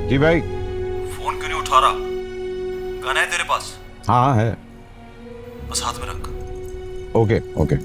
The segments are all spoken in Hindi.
जी भाई। फोन क्यों नहीं उठा रहा? गन है तेरे पास? हाँ है। बस हाथ में रख। Okay okay.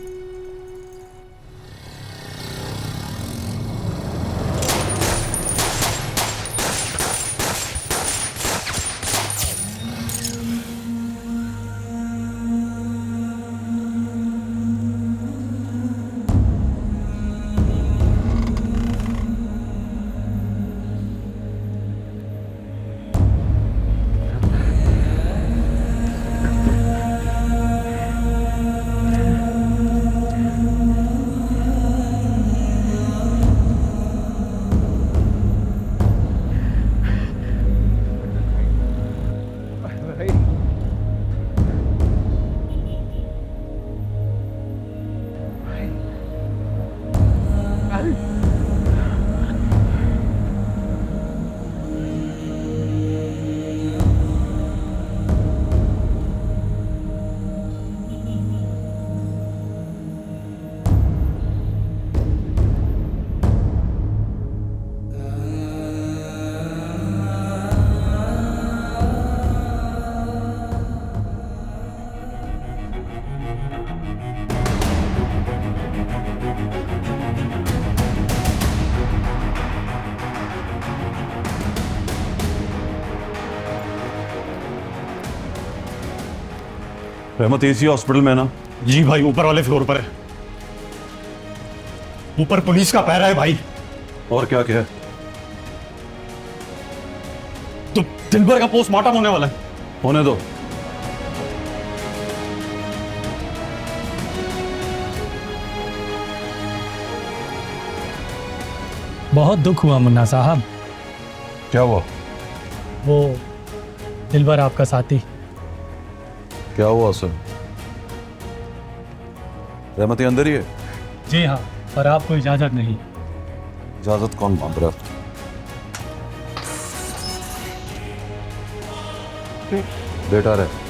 रहमत एसी हॉस्पिटल में ना? जी भाई, ऊपर वाले फ्लोर पर है। ऊपर पुलिस का पहरा है भाई। और क्या क्या है? तो दिलबर का पोस्टमार्टम होने वाला है। होने दो। बहुत दुख हुआ मुन्ना साहब। क्या हुआ? वो दिलबर आपका साथी। क्या हुआ सर? रहमती अंदर ही है? जी हाँ, पर आपको इजाजत नहीं। इजाजत कौन मांग रहा? बेटा रहे।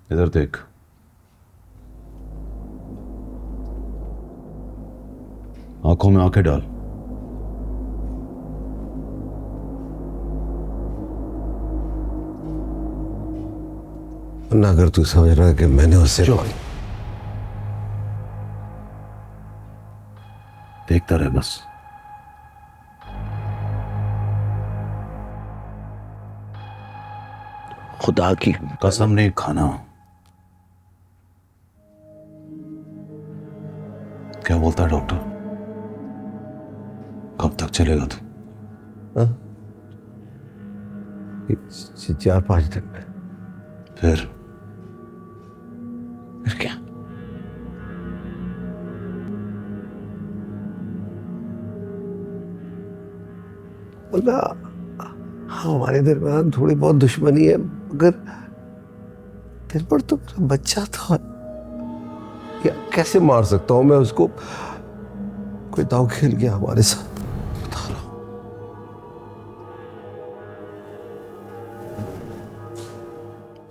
इधर देख। आंखों में आंखें डाल। ना अगर तू समझ रहा है कि मैंने उससे देखता रहे बस। खुदा की कसम नहीं खाना। क्या बोलता है डॉक्टर? कब तक चलेगा तू? 4-5 दिन में। फिर क्या? बोला हमारे दरमियान थोड़ी बहुत दुश्मनी है, मगर दिल पर तो बच्चा था। या कैसे मार सकता हूं मैं उसको? कोई दाव खेल गया हमारे साथ, बता रहा हूं।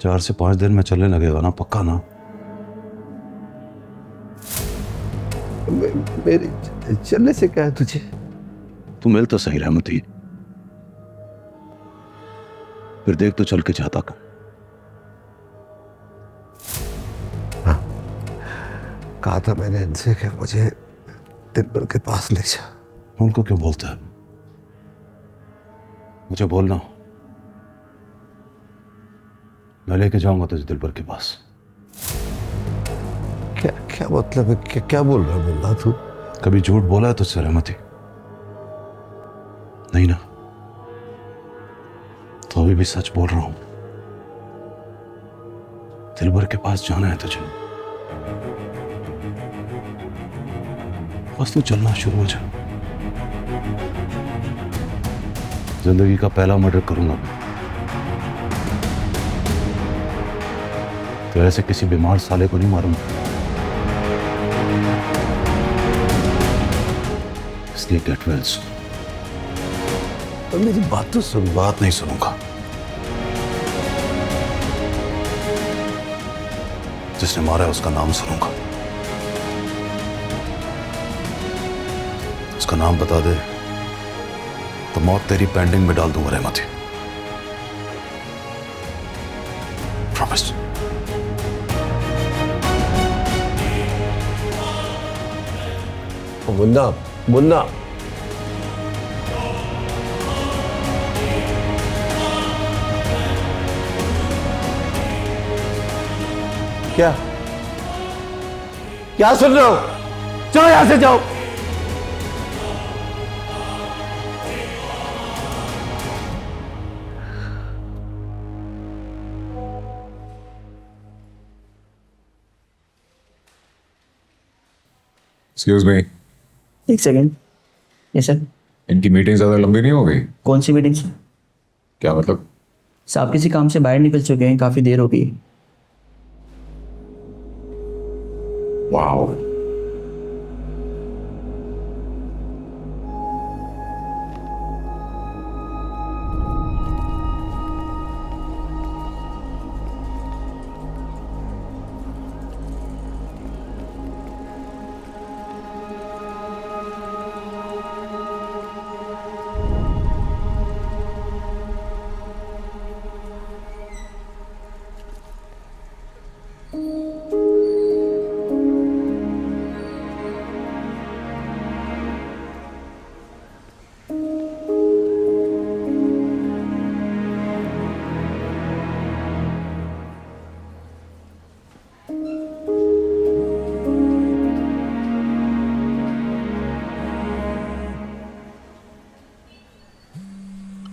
4 से 5 दिन में चलने लगेगा ना? पक्का ना? मेरे चलने से क्या है तुझे? तू मिल तो सही रहमती। फिर देख तो चल के चाहता कर। हाँ, कहा था मैंने इनसे कि मुझे दिलबर के पास ले जा। उनको क्यों बोलता है? मुझे बोलना, मैं लेके जाऊंगा तुझे दिलबर के पास। क्या क्या मतलब है? क्या बोल रहा है मुन्ना तू? कभी झूठ बोला है तुझसे रहमती? नहीं ना? तो अभी भी सच बोल रहा हूं। दिलबर के पास जाना है तुझे। बस तू चलना शुरू हो जा। जिंदगी का पहला मर्डर करूंगा मैं। तो ऐसे किसी बीमार साले को नहीं मारूंगा, इसलिए गेट वेल सून। और मेरी बात तो सुन। बात नहीं सुनूंगा। जिसने मारा है उसका नाम सुनूंगा। उसका नाम बता दे तो मौत तेरी पेंडिंग में डाल दूंगा रहमती। प्रॉमिस। मुन्ना, मुन्ना, क्या क्या सुन रहे हो? जाओ यहां से, जाओ। एक्सक्यूज मी, एक सेकेंड। Yes sir. इनकी मीटिंग ज्यादा लंबी नहीं हो गई? कौन सी मीटिंग सर? क्या मतलब? साहब किसी काम से बाहर निकल चुके हैं, काफ़ी देर हो गई। वाओ,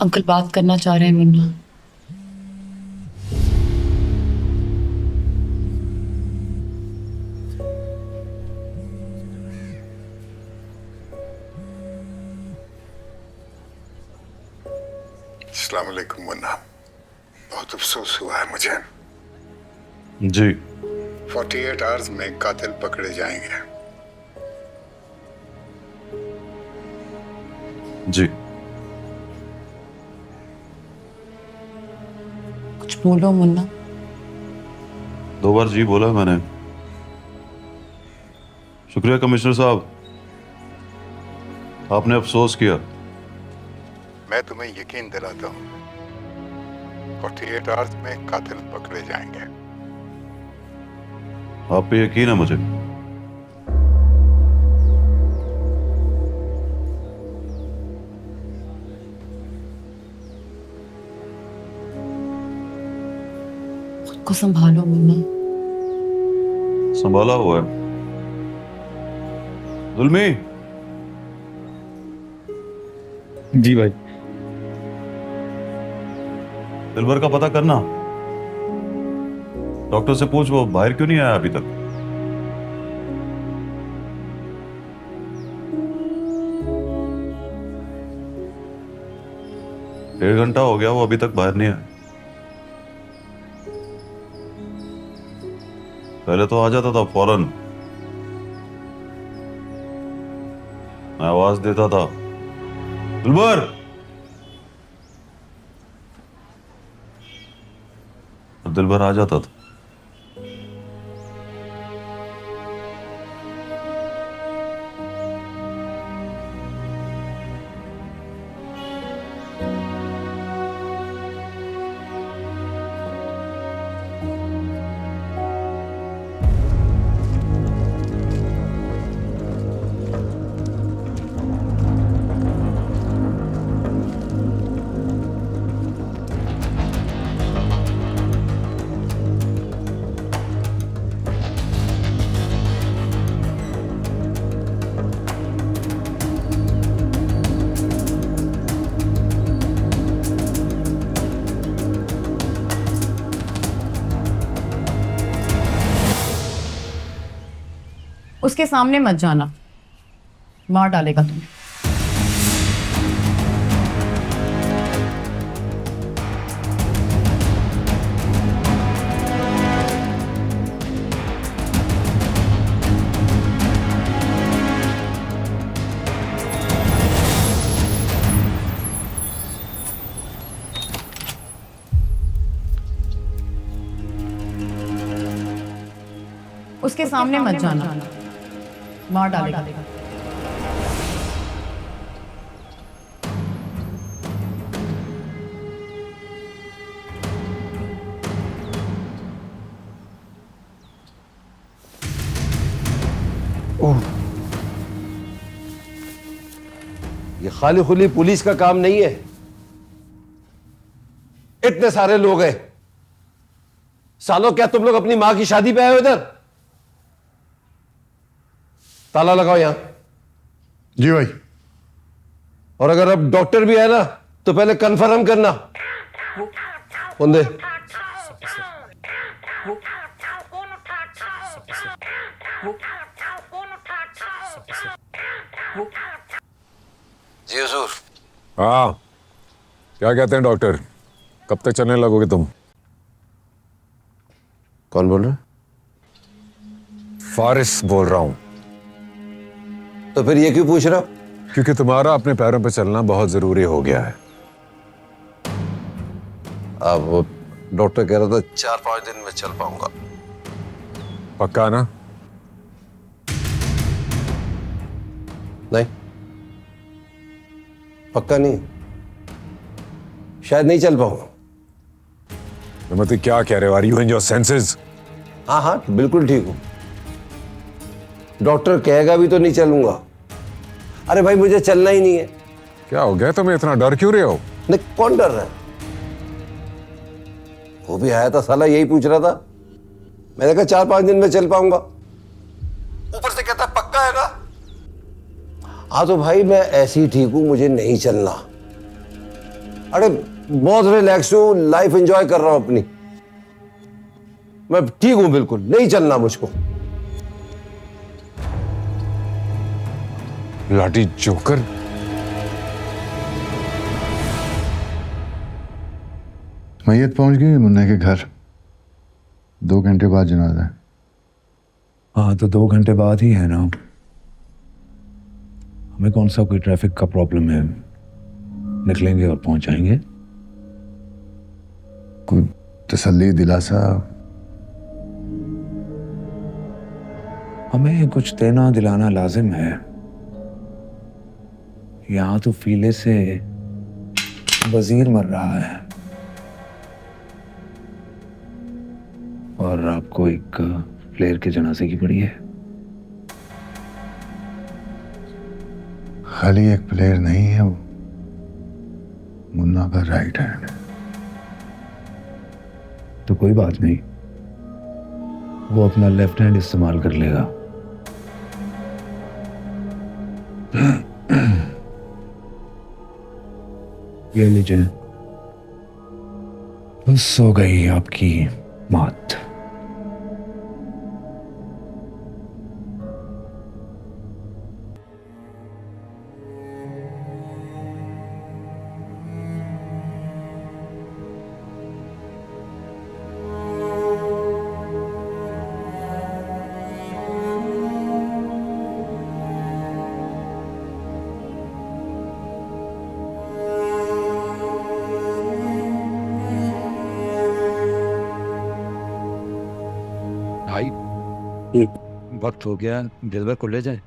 अंकल बात करना चाह रहे हैं मुन्ना। अस्सलाम वालेकुम मुन्ना, बहुत अफसोस हुआ है मुझे। जी 48 आवर्स में कातिल पकड़े जाएंगे। जी। कुछ बोलो मुन्ना। 2 बार जी बोला मैंने। शुक्रिया कमिश्नर साहब, आपने अफसोस किया। मैं तुम्हें यकीन दिलाता हूँ 48 आवर्स में कातिल पकड़े जाएंगे। आप पे यकीन है मुझे। खुद को संभालो मुन्ना। संभाला हुआ है। जुल्मी, जी भाई। दिलबर का पता करना। डॉक्टर से पूछ वो बाहर क्यों नहीं आया अभी तक। डेढ़ घंटा हो गया, वो अभी तक बाहर नहीं आया। पहले तो आ जाता था फौरन, मैं आवाज देता था दिलबर, दिलबर आ जाता था। उसके सामने मत जाना, मार डालेगा तुम्हें। उसके सामने मत जाना, मार डालेगा। ये खाली खुली पुलिस का काम नहीं है। इतने सारे लोग हैं। सालों, क्या तुम लोग अपनी मां की शादी पे आए हो इधर? ताला लगाओ यहां। जी भाई। और अगर अब डॉक्टर भी है ना तो पहले कंफर्म करना। फोन दे। जी हुजूर। हाँ, क्या कहते हैं डॉक्टर? कब तक चलने लगोगे तुम? कौन बोल रहा है? फारिस बोल रहा हूं। तो फिर ये क्यों पूछ रहा? क्योंकि तुम्हारा अपने पैरों पे चलना बहुत जरूरी हो गया है। अब डॉक्टर कह रहा था 4-5 दिन में चल पाऊंगा। पक्का ना? नहीं, पक्का नहीं, शायद नहीं चल पाऊंगा। हिम्मती, क्या कह रहे हो? Are you in your senses? हाँ हाँ, बिल्कुल ठीक हूं। डॉक्टर कहेगा भी तो नहीं चलूंगा। अरे भाई, मुझे चलना ही नहीं है। क्या हो गया तुम्हें? इतना डर क्यों रहे हो? नहीं, कौन डर रहा है? वो भी आया था साला, यही पूछ रहा था। मैंने कहा 4-5 दिन में चल पाऊंगा। ऊपर से कहता पक्का है ना? हाँ तो भाई, मैं ऐसे ही ठीक हूं, मुझे नहीं चलना। अरे बहुत रिलैक्स हूं, लाइफ एंजॉय कर रहा हूं अपनी। मैं ठीक हूं बिल्कुल, नहीं चलना मुझको। लाठी जोकर। मैयत पहुंच गई मुन्ने के घर। 2 घंटे बाद जनाजा है। हाँ, तो 2 घंटे बाद ही है ना। हमें कौन सा कोई ट्रैफिक का प्रॉब्लम है? निकलेंगे और पहुंच जाएंगे। कोई तसल्ली दिलासा? हमें कुछ देना दिलाना लाजिम है। यहां तो फीले से वजीर मर रहा है और आपको एक प्लेयर के जनाजे की पड़ी है। खाली एक प्लेयर नहीं है, वो मुन्ना का राइट हैंड। तो कोई बात नहीं, वो अपना लेफ्ट हैंड इस्तेमाल कर लेगा। ये लीजिए, बस हो गई आपकी मौत। भाई, वक्त हो गया, दिलबर को ले जाए।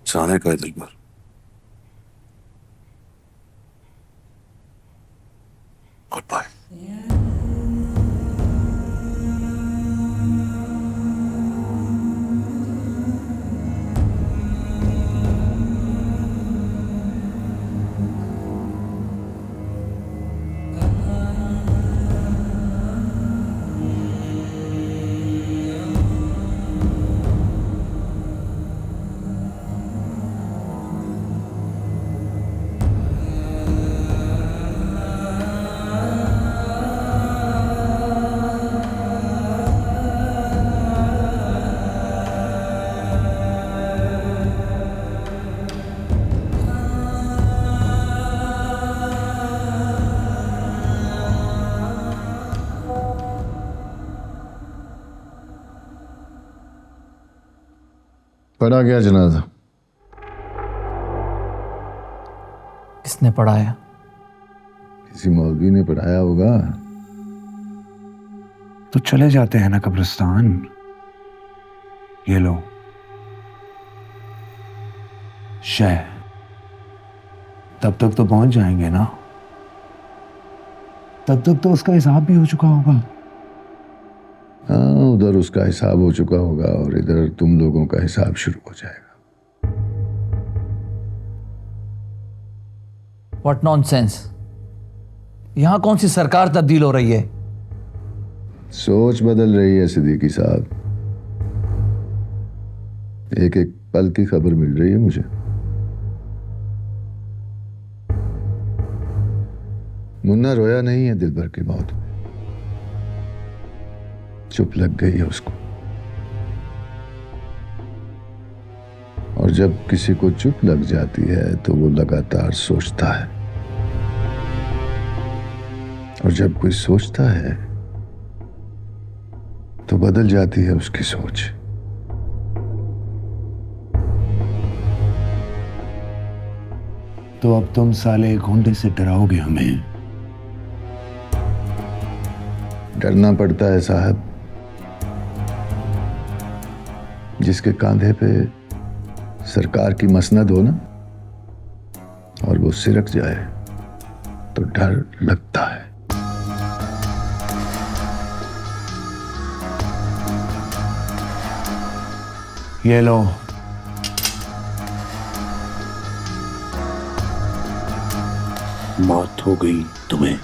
जाने का है दिलबर। Good bye. पढ़ा गया जनाजा। किसने पढ़ाया? किसी मौलवी ने पढ़ाया होगा। तो चले जाते हैं ना कब्रिस्तान। ये लो शय, तब तक तो पहुंच जाएंगे ना। तब तक तो उसका हिसाब भी हो चुका होगा। हाँ, उधर उसका हिसाब हो चुका होगा और इधर तुम लोगों का हिसाब शुरू हो जाएगा। What nonsense. यहां कौन सी सरकार तब्दील हो रही है? सोच बदल रही है सिद्दीकी साहब। एक एक पल की खबर मिल रही है मुझे। मुन्ना रोया नहीं है दिलबर की मौत में, चुप लग गई है उसको। और जब किसी को चुप लग जाती है तो वो लगातार सोचता है, और जब कोई सोचता है तो बदल जाती है उसकी सोच। तो अब तुम साले घोंडे से डराओगे हमें? डरना पड़ता है साहब। जिसके कांधे पे सरकार की मसनद हो ना, और वो सिरक जाए तो डर लगता है। ये लो। मौत हो गई तुम्हें।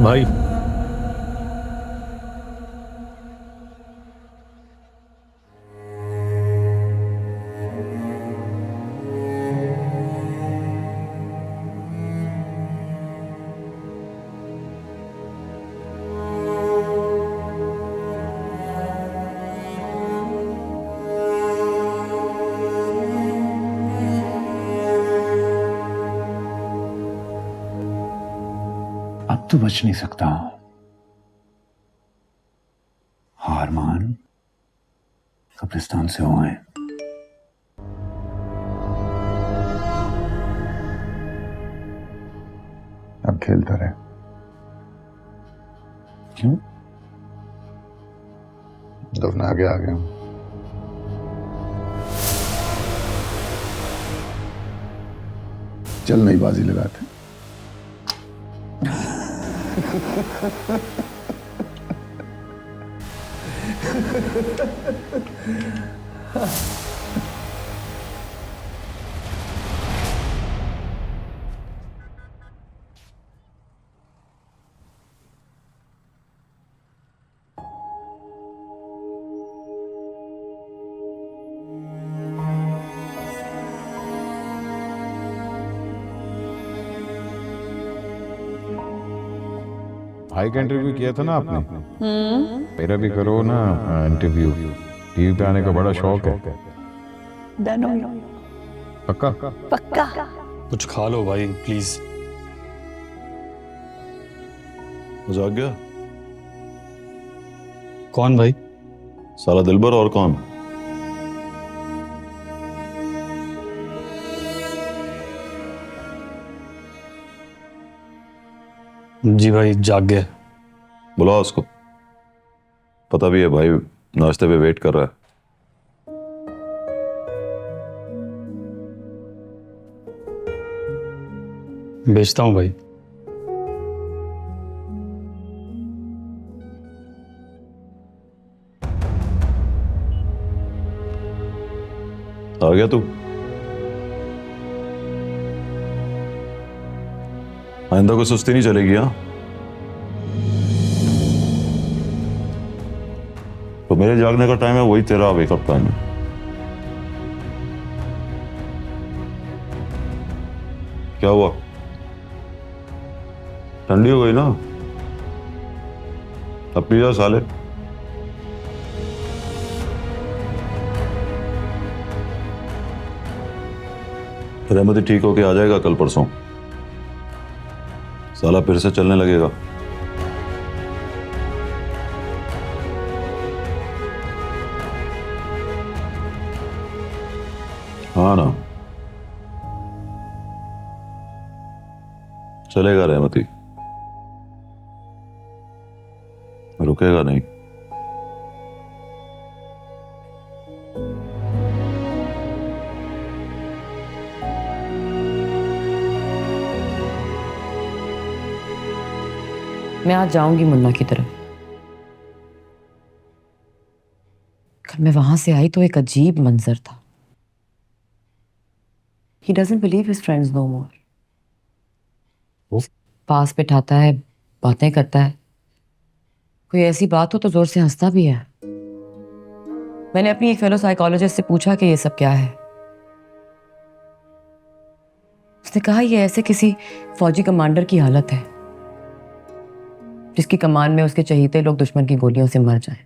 भाई अब तो बच नहीं सकता। हार मान, कब्रिस्तान से हो आए। अब खेलता रहे। क्यों? दफना के आ गया हूं। चल नई बाजी लगाते। भाई का इंटरव्यू किया था ना आपने? मेरा भी करो ना इंटरव्यू। टीवी पे आने का बड़ा शौक है। पक्का? कुछ खा लो भाई प्लीज। जाग गया? कौन भाई? साला दिलबर और कौन? जी भाई जाग गए। बुलाओ उसको, पता भी है भाई नाश्ते पे वेट कर रहा है। भेजता हूँ भाई। आ गया तू? आइंदा को सुस्ती नहीं चलेगी हाँ? तो मेरे जागने का टाइम है वही तेरा वेकअप टाइम है। क्या हुआ, ठंडी हो गई ना? अब पी जा साले। रहमती ठीक होके आ जाएगा कल परसों, साला फिर से चलने लगेगा। हाँ ना, चलेगा रहमती, रुकेगा नहीं। मैं आज जाऊंगी मुन्ना की तरफ। कल मैं वहां से आई तो एक अजीब मंजर था। He doesn't believe his friends no more. पास बिठाता है, बातें करता है, कोई ऐसी बात हो तो जोर से हंसता भी है। मैंने अपनी एक फेलो साइकोलॉजिस्ट से पूछा कि ये सब क्या है। उसने कहा ये ऐसे किसी फौजी कमांडर की हालत है जिसकी कमान में उसके चहीते लोग दुश्मन की गोलियों से मर जाएं।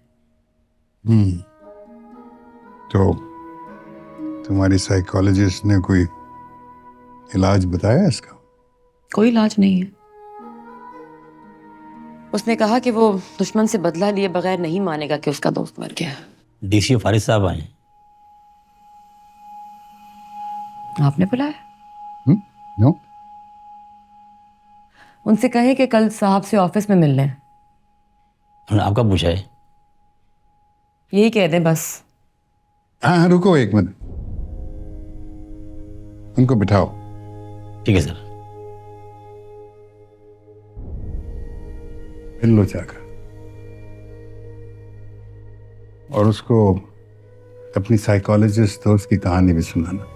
तो तुम्हारी साइकोलॉजिस्ट ने कोई इलाज बताया इसका? कोई इलाज नहीं है। उसने कहा कि वो दुश्मन से बदला लिए बगैर नहीं मानेगा कि उसका दोस्त मर गया। डीसी फारिद साहब आए। आपने बुलाया? नो, उनसे कहे कि कल साहब से ऑफिस में मिल लें। आपका पूछा है? यही कह दें बस। हाँ रुको एक मिनट, उनको बिठाओ। ठीक है सर। मिल लो जाकर और उसको अपनी साइकोलॉजिस्ट दोस्त की कहानी भी सुनाना।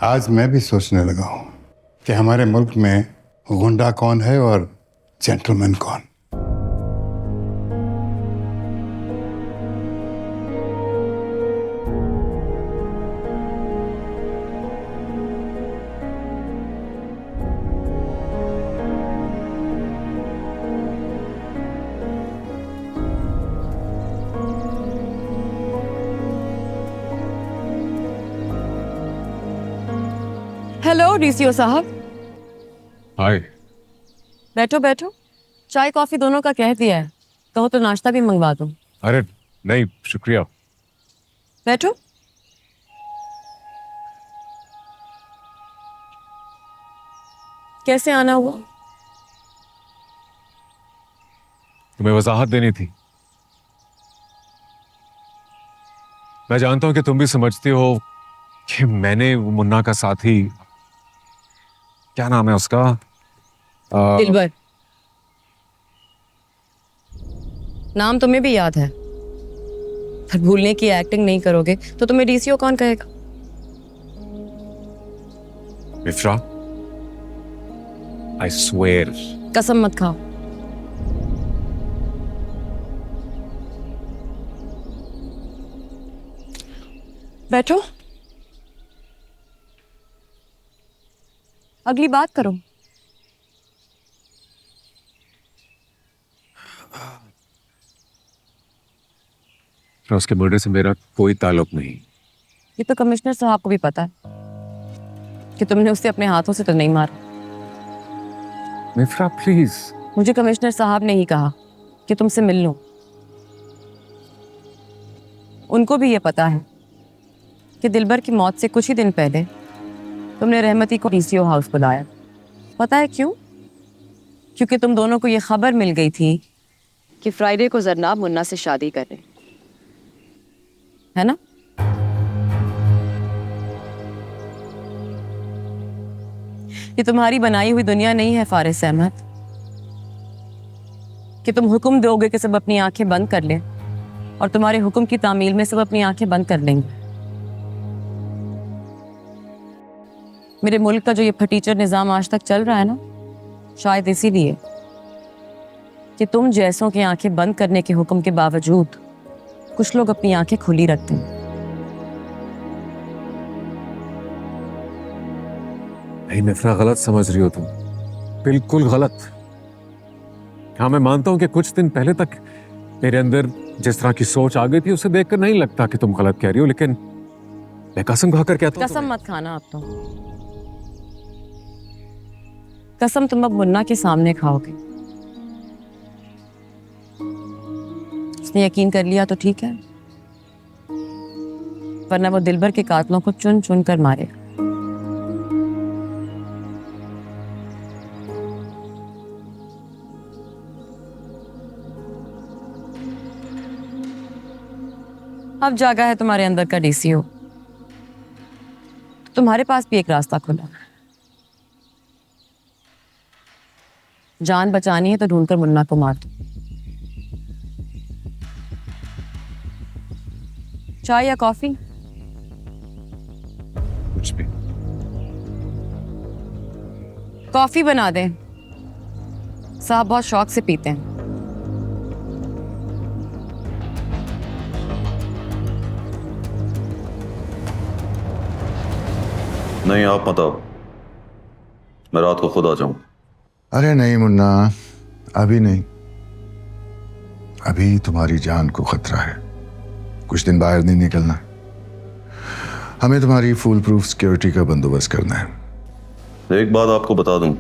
आज मैं भी सोचने लगा हूं कि हमारे मुल्क में गुंडा कौन है और जेंटलमैन कौन। हेलो डीसीओ साहब। हाय। बैठो बैठो, चाय कॉफी दोनों का कह दिया है, कहो तो नाश्ता भी मंगवा दूं। अरे नहीं शुक्रिया। बैठो। कैसे आना हुआ? तुम्हें वजाहत देनी थी। मैं जानता हूं कि तुम भी समझती हो कि मैंने वो मुन्ना का साथी, क्या नाम है उसका, दिलबर। नाम तुम्हें भी याद है, पर भूलने की एक्टिंग नहीं करोगे तो तुम्हें डीसीओ कौन कहेगा? इफ्रा, आई स्वेयर। कसम मत खाओ। बैठो, अगली बात करो। उसके मर्डर से मेरा कोई ताल्लुक नहीं। ये तो कमिश्नर साहब को भी पता है कि तुमने उसे अपने हाथों से तो नहीं मारा। मिफ्रा प्लीज। मुझे कमिश्नर साहब ने ही कहा कि तुमसे मिल लूं। उनको भी ये पता है कि दिलबर की मौत से कुछ ही दिन पहले तुमने रहमती को डीसीओ हाउस बुलाया। पता है क्यों? क्योंकि तुम दोनों को ये खबर मिल गई थी कि फ्राइडे को जरनाब मुन्ना से शादी कर रहे है ना? ये तुम्हारी बनाई हुई दुनिया नहीं है फारिस अहमद, कि तुम हुक्म दोगे कि सब अपनी आंखें बंद कर लें और तुम्हारे हुक्म की तामील में सब अपनी आंखें बंद कर लेंगे। मेरे मुल्क का जो ये फटीचर निज़ाम आज तक चल रहा है ना, शायद इसीलिए कि तुम जैसों की आंखें बंद करने के हुक्म के बावजूद कुछ लोग अपनी आंखें खुली रखते हैं। नहीं नफरा, गलत समझ रही हो तुम, बिल्कुल गलत। हाँ मैं मानता हूं कि कुछ दिन पहले तक मेरे अंदर जिस तरह की सोच आ गई थी उसे देखकर नहीं लगता कि तुम गलत कह रही हो, लेकिन मैं कसम खाकर कहता हूं। कसम मत खाना, अब तो कसम तुम अब मुन्ना के सामने खाओगे। उसने यकीन कर लिया तो ठीक है, वरना वो दिलबर के कातलों को चुन चुन कर मारेगा। अब जागा है तुम्हारे अंदर का डीसीओ, तो तुम्हारे पास भी एक रास्ता खुला। जान बचानी है तो ढूंढकर मुन्ना को मार दो। चाय या कॉफी? कुछ भी। कॉफी बना दें, साहब बहुत शौक से पीते हैं। नहीं आप मत आओ, मैं रात को खुद आ जाऊं। अरे नहीं मुन्ना, अभी नहीं। अभी तुम्हारी जान को खतरा है, कुछ दिन बाहर नहीं निकलना। हमें तुम्हारी फुल प्रूफ सिक्योरिटी का बंदोबस्त करना है। एक बात आपको बता दूं,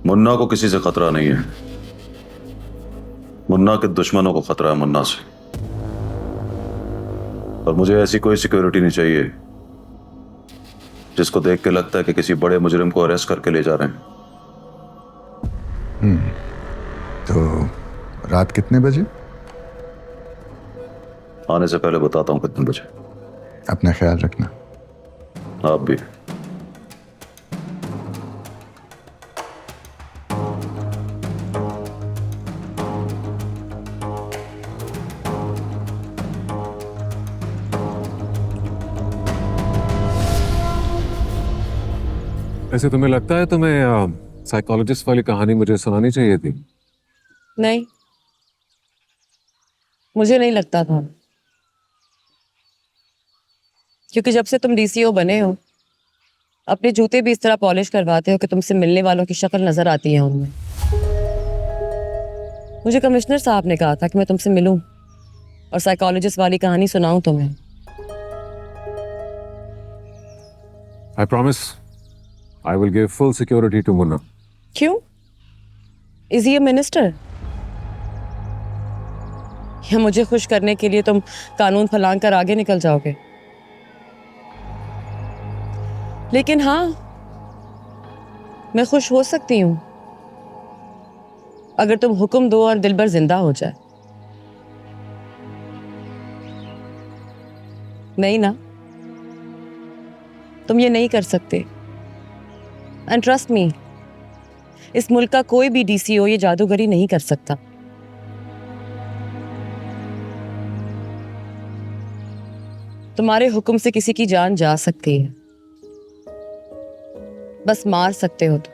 मुन्ना को किसी से खतरा नहीं है, मुन्ना के दुश्मनों को खतरा है मुन्ना से। और मुझे ऐसी कोई सिक्योरिटी नहीं चाहिए जिसको देख के लगता है कि किसी बड़े मुजरिम को अरेस्ट करके ले जा रहे हैं। तो रात कितने बजे? आने से पहले बताता हूं कितने बजे। अपना ख्याल रखना। आप भी। ऐसे तुम्हें लगता है तुम्हें साइकोलॉजिस्ट वाली कहानी मुझे सुनानी चाहिए थी? नहीं, मुझे नहीं लगता था, क्योंकि जब से तुम डीसीओ बने हो अपने जूते भी इस तरह पॉलिश करवाते हो कि तुमसे मिलने वालों की शक्ल नजर आती है उनमें। मुझे कमिश्नर साहब ने कहा था कि मैं तुमसे मिलूं और साइकोलॉजिस्ट वाली कहानी सुनाऊं तुम्हें। I promise I will give full security to Munna. क्यों? Is he a minister? या मुझे खुश करने के लिए तुम कानून फलांग कर आगे निकल जाओगे? लेकिन हाँ, मैं खुश हो सकती हूं अगर तुम हुक्म दो और दिलबर जिंदा हो जाए। नहीं ना, तुम ये नहीं कर सकते। एंड ट्रस्ट मी, इस मुल्क का कोई भी डीसीओ ये जादूगरी नहीं कर सकता। तुम्हारे हुक्म से किसी की जान जा सकती है, बस मार सकते हो तो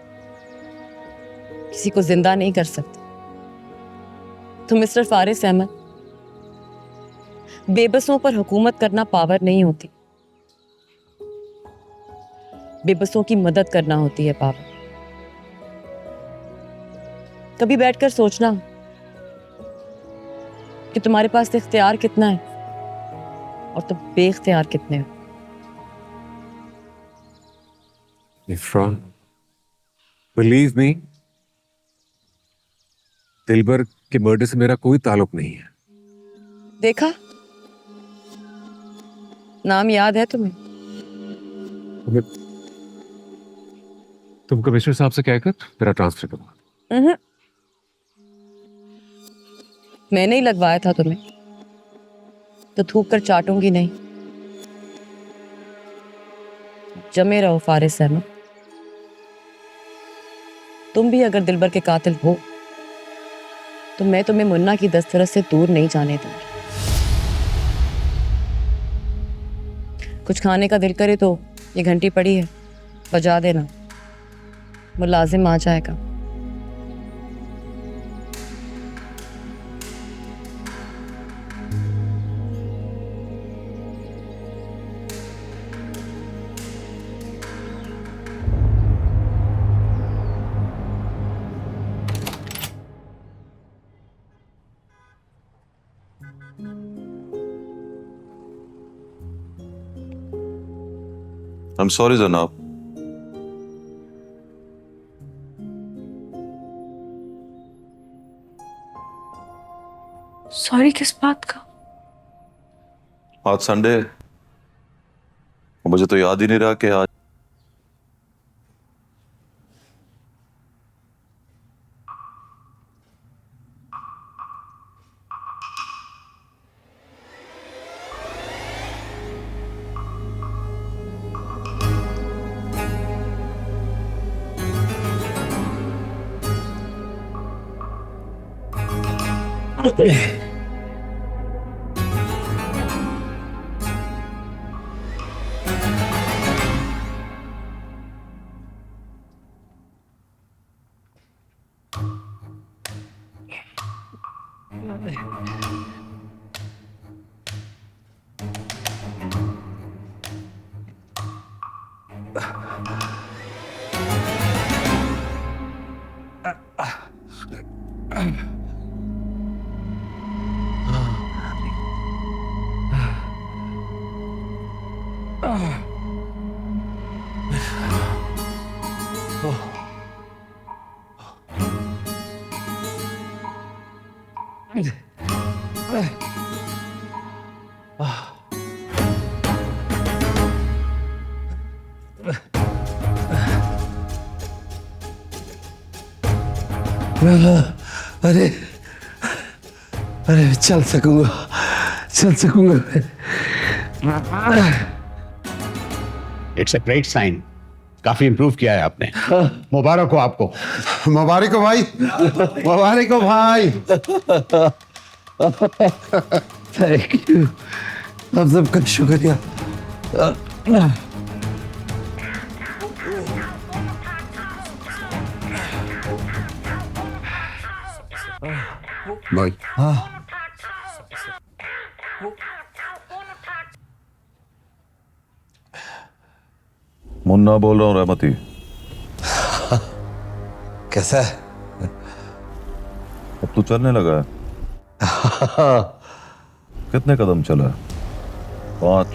किसी को जिंदा नहीं कर सकते। तो मिस्टर फारिस अहमद, बेबसों पर हुकूमत करना पावर नहीं होती, बेबसों की मदद करना होती है पावर। कभी बैठकर सोचना कि तुम्हारे पास इख्तियार कितना है और तुम बेइख्तियार कितने हो। इफ्रान, बिलीव मी, दिलबर के मर्डर से मेरा कोई ताल्लुक नहीं है। देखा, नाम याद है तुम्हें? तुम कमिश्नर साहब से कहकर मेरा ट्रांसफर करो। मैंने ही लगवाया था तुम्हें, तो थूक कर चाटूंगी नहीं। जमे रहो फारिस अहमद। तुम भी अगर दिलबर के कातिल हो तो मैं तुम्हें मुन्ना की दस्तरस से दूर नहीं जाने दूंगी। कुछ खाने का दिल करे तो ये घंटी पड़ी है, बजा देना, मुलाजिम आ जाएगा। I'm sorry जनाब। सॉरी किस बात का? आज संडे है, मुझे तो याद ही नहीं रहा कि आज अरे अरे चल सकूंगा इट्स अ ग्रेट साइन। काफी इम्प्रूव किया है आपने। मुबारक हो आपको। मुबारक हो भाई, मुबारक हो भाई। थैंक यू, आप सबका शुक्रिया। भाई मुन्ना बोल रहा हूँ रहमती। कैसा है? अब तू चलने लगा है? कितने कदम चला? 5,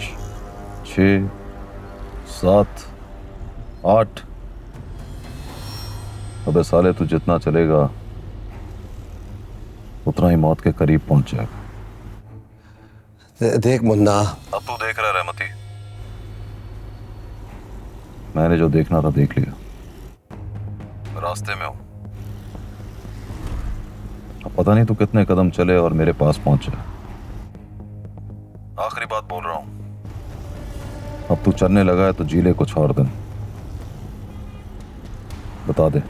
6, 7, 8। अबे साले तू जितना चलेगा उतना ही मौत के करीब पहुंच जाएगा। देख मुन्ना, अब तू देख रहा है रहमती। मैंने जो देखना था देख लिया, रास्ते में हूं। अब पता नहीं तू कितने कदम चले और मेरे पास पहुंचे। आखिरी बात बोल रहा हूं, अब तू चलने लगा है तो जी ले कुछ और दिन। बता दे,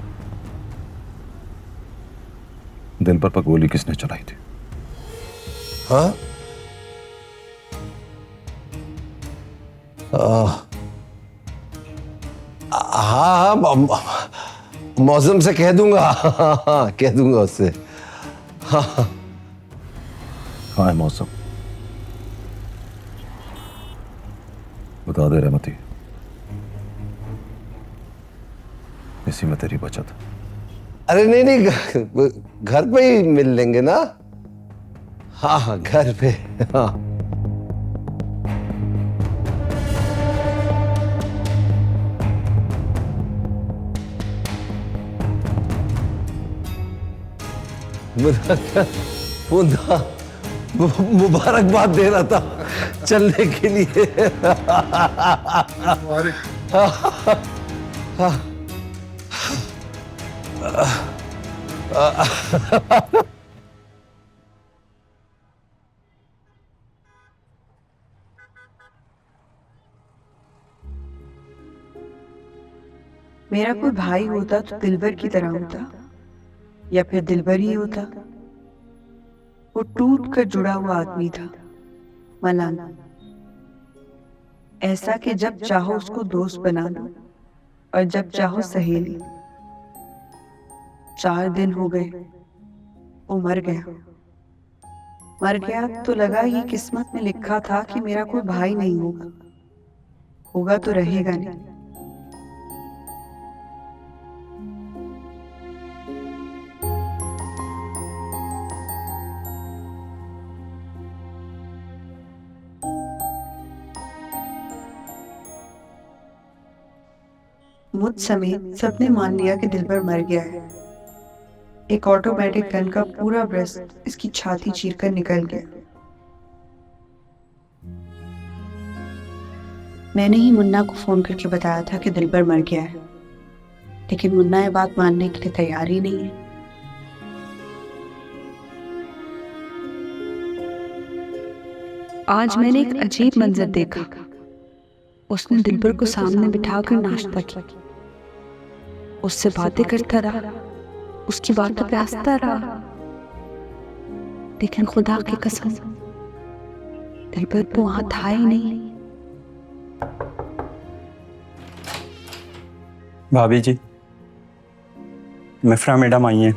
दिलबर पर गोली किसने चलाई थी? हाँ हाँ, मौसम से कह दूंगा। कह दूंगा उससे। हाँ है मौसम, बता दे रहमती, इसी में तेरी बचत। अरे नहीं, घर पे ही मिल लेंगे ना। हाँ घर पे। हाँ मुन्ना मुबारकबाद दे रहा था चलने के लिए। मेरा कोई भाई होता तो दिलबर की तरह होता, या फिर दिलबर ही होता। वो टूट कर जुड़ा हुआ आदमी था, मलान। ऐसा कि जब चाहो उसको दोस्त बना लो और जब चाहो सहेली। 4 दिन हो गए, वो मर गया। मर गया तो लगा ये किस्मत में लिखा था कि मेरा कोई भाई नहीं होगा। होगा तो रहेगा नहीं। मुझ समेत सबने मान लिया कि दिलबर मर गया है। एक ऑटोमेटिक गन का पूरा ब्रेस्ट इसकी छाती चीरकर निकल गया। मैंने ही मुन्ना को फोन करके बताया था कि दिलबर मर गया है, लेकिन मुन्ना ये बात मानने के लिए तैयार ही नहीं है। आज मैंने एक अजीब मंजर देखा। उसने दिलबर को सामने बिठाकर नाश्ता किया, उससे बातें करता रहा, उसकी बातों पे हंसता रहा। लेकिन खुदा की कसम दिलबर तो वहां था ही नहीं। भाभी जी, मिफ्रा मैडम आई हैं।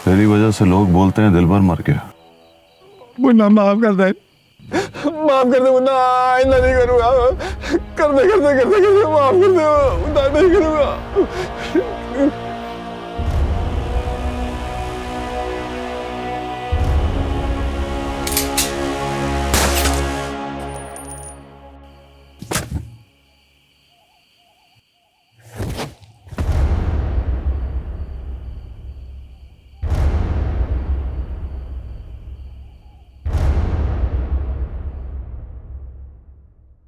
तेरी वजह से लोग बोलते हैं दिलबर मर गया। मुन्ना माफ कर दे, माफ कर दे मुन्ना, आइंदा नहीं करूंगा। कर दे माफ कर दे, मुन्ना नहीं करूंगा।